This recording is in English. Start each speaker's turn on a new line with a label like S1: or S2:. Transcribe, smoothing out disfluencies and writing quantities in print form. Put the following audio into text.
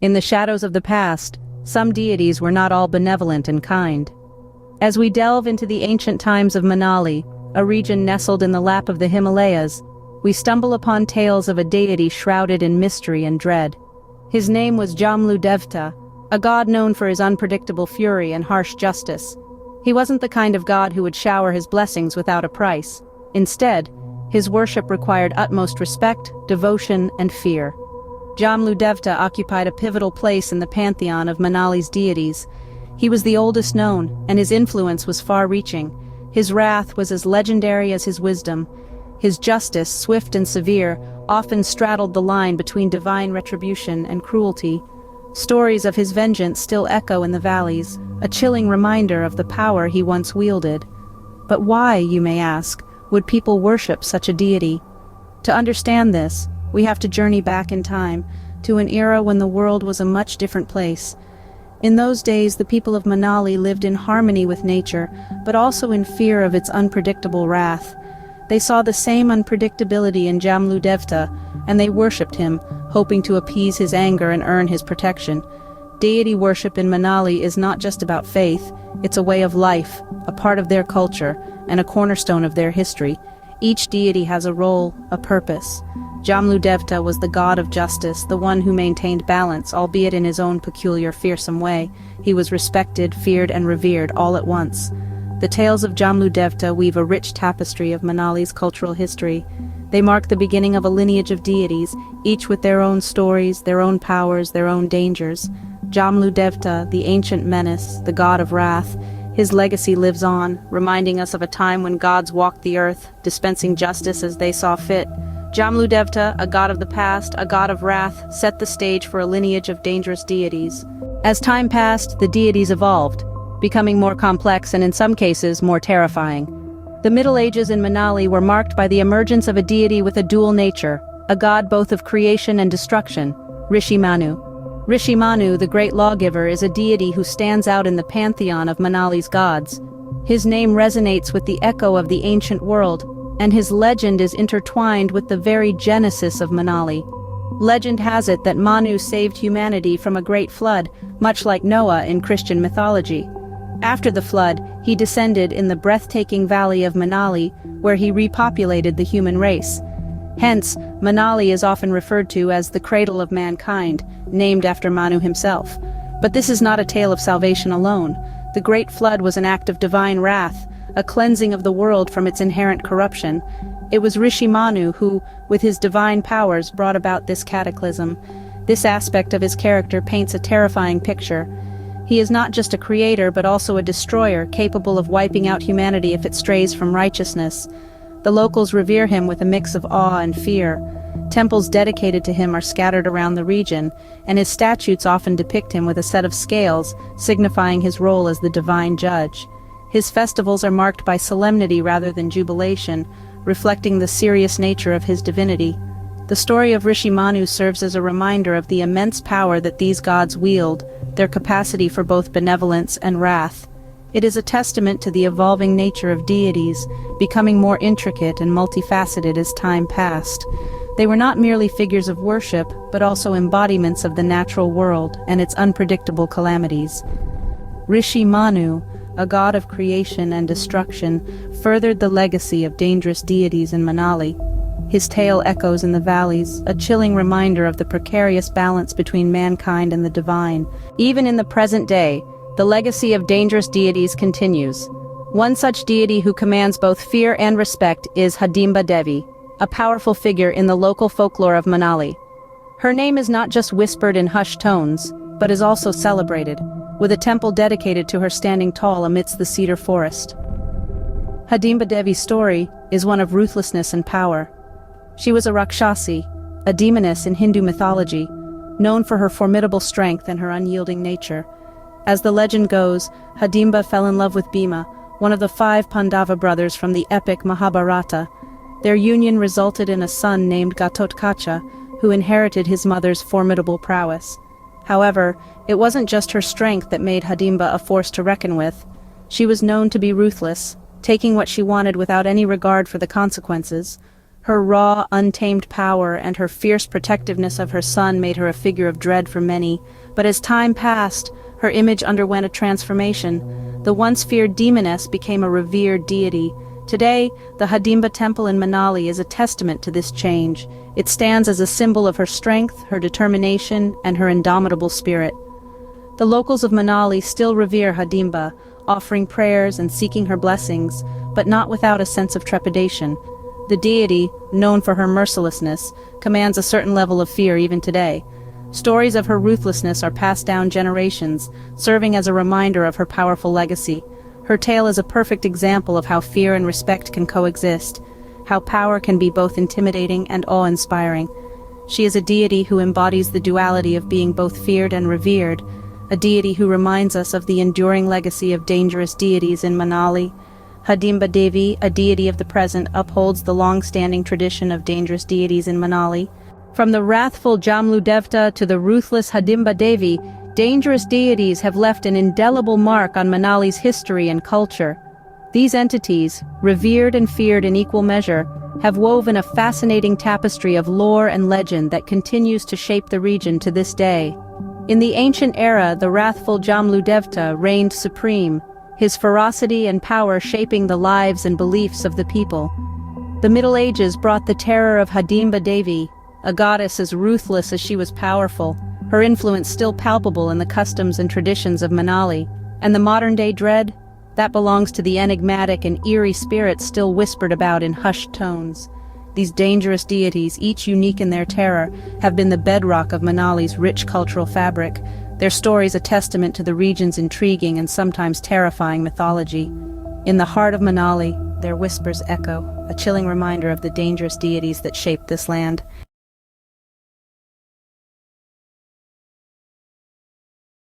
S1: In the shadows of the past, some deities were not all benevolent and kind. As we delve into the ancient times of Manali, a region nestled in the lap of the Himalayas, we stumble upon tales of a deity shrouded in mystery and dread. His name was Jamlu Devta, a god known for his unpredictable fury and harsh justice. He wasn't the kind of god who would shower his blessings without a price. Instead, his worship required utmost respect, devotion, and fear. Jamlu Devta occupied a pivotal place in the pantheon of Manali's deities. He was the oldest known, and his influence was far-reaching. His wrath was as legendary as his wisdom. His justice, swift and severe, often straddled the line between divine retribution and cruelty. Stories of his vengeance still echo in the valleys, a chilling reminder of the power he once wielded. But why, you may ask, would people worship such a deity? To understand this, we have to journey back in time, to an era when the world was a much different place. In those days, the people of Manali lived in harmony with nature, but also in fear of its unpredictable wrath. They saw the same unpredictability in Jamlu Devta, and they worshipped him, hoping to appease his anger and earn his protection. Deity worship in Manali is not just about faith, it's a way of life, a part of their culture, and a cornerstone of their history. Each deity has a role, a purpose. Jamlu Devta was the god of justice, the one who maintained balance, albeit in his own peculiar, fearsome way. He was respected, feared, and revered all at once. The tales of Jamlu Devta weave a rich tapestry of Manali's cultural history. They mark the beginning of a lineage of deities, each with their own stories, their own powers, their own dangers. Jamlu Devta, the ancient menace, the god of wrath, his legacy lives on, reminding us of a time when gods walked the earth, dispensing justice as they saw fit. Jamlu Devta, a god of the past, a god of wrath, set the stage for a lineage of dangerous deities. As time passed, the deities evolved, becoming more complex and in some cases more terrifying. The Middle Ages in Manali were marked by the emergence of a deity with a dual nature, a god both of creation and destruction, Rishi Manu. Rishi Manu, the great lawgiver, is a deity who stands out in the pantheon of Manali's gods. His name resonates with the echo of the ancient world, and his legend is intertwined with the very genesis of Manali. Legend has it that Manu saved humanity from a great flood, much like Noah in Christian mythology. After the flood, he descended in the breathtaking valley of Manali, where he repopulated the human race. Hence, Manali is often referred to as the cradle of mankind, named after Manu himself. But this is not a tale of salvation alone. The Great Flood was an act of divine wrath, a cleansing of the world from its inherent corruption. It was Rishi Manu who, with his divine powers, brought about this cataclysm. This aspect of his character paints a terrifying picture. He is not just a creator but also a destroyer, capable of wiping out humanity if it strays from righteousness. The locals revere him with a mix of awe and fear. Temples dedicated to him are scattered around the region, and his statues often depict him with a set of scales, signifying his role as the divine judge. His festivals are marked by solemnity rather than jubilation, reflecting the serious nature of his divinity. The story of Rishi Manu serves as a reminder of the immense power that these gods wield, their capacity for both benevolence and wrath. It is a testament to the evolving nature of deities, becoming more intricate and multifaceted as time passed. They were not merely figures of worship, but also embodiments of the natural world and its unpredictable calamities. Rishi Manu, a god of creation and destruction, furthered the legacy of dangerous deities in Manali. His tale echoes in the valleys, a chilling reminder of the precarious balance between mankind and the divine. Even in the present day, the legacy of dangerous deities continues. One such deity who commands both fear and respect is Hadimba Devi, a powerful figure in the local folklore of Manali. Her name is not just whispered in hushed tones, but is also celebrated, with a temple dedicated to her standing tall amidst the cedar forest. Hadimba Devi's story is one of ruthlessness and power. She was a Rakshasi, a demoness in Hindu mythology, known for her formidable strength and her unyielding nature. As the legend goes, Hadimba fell in love with Bhima, one of the 5 Pandava brothers from the epic Mahabharata. Their union resulted in a son named Ghatotkacha, who inherited his mother's formidable prowess. However, it wasn't just her strength that made Hadimba a force to reckon with. She was known to be ruthless, taking what she wanted without any regard for the consequences. Her raw, untamed power and her fierce protectiveness of her son made her a figure of dread for many, but as time passed, her image underwent a transformation. The once feared demoness became a revered deity. Today, the Hadimba Temple in Manali is a testament to this change. It stands as a symbol of her strength, her determination, and her indomitable spirit. The locals of Manali still revere Hadimba, offering prayers and seeking her blessings, but not without a sense of trepidation. The deity, known for her mercilessness, commands a certain level of fear even today. Stories of her ruthlessness are passed down generations, serving as a reminder of her powerful legacy. Her tale is a perfect example of how fear and respect can coexist, how power can be both intimidating and awe-inspiring. She is a deity who embodies the duality of being both feared and revered, a deity who reminds us of the enduring legacy of dangerous deities in Manali. Hadimba Devi, a deity of the present, upholds the long-standing tradition of dangerous deities in Manali. From the wrathful Jamlu Devta to the ruthless Hadimba Devi, dangerous deities have left an indelible mark on Manali's history and culture. These entities, revered and feared in equal measure, have woven a fascinating tapestry of lore and legend that continues to shape the region to this day. In the ancient era, the wrathful Jamlu Devta reigned supreme, his ferocity and power shaping the lives and beliefs of the people. The Middle Ages brought the terror of Hadimba Devi, a goddess as ruthless as she was powerful, her influence still palpable in the customs and traditions of Manali. And the modern-day dread? That belongs to the enigmatic and eerie spirits still whispered about in hushed tones. These dangerous deities, each unique in their terror, have been the bedrock of Manali's rich cultural fabric, their stories a testament to the region's intriguing and sometimes terrifying mythology. In the heart of Manali, their whispers echo, a chilling reminder of the dangerous deities that shaped this land.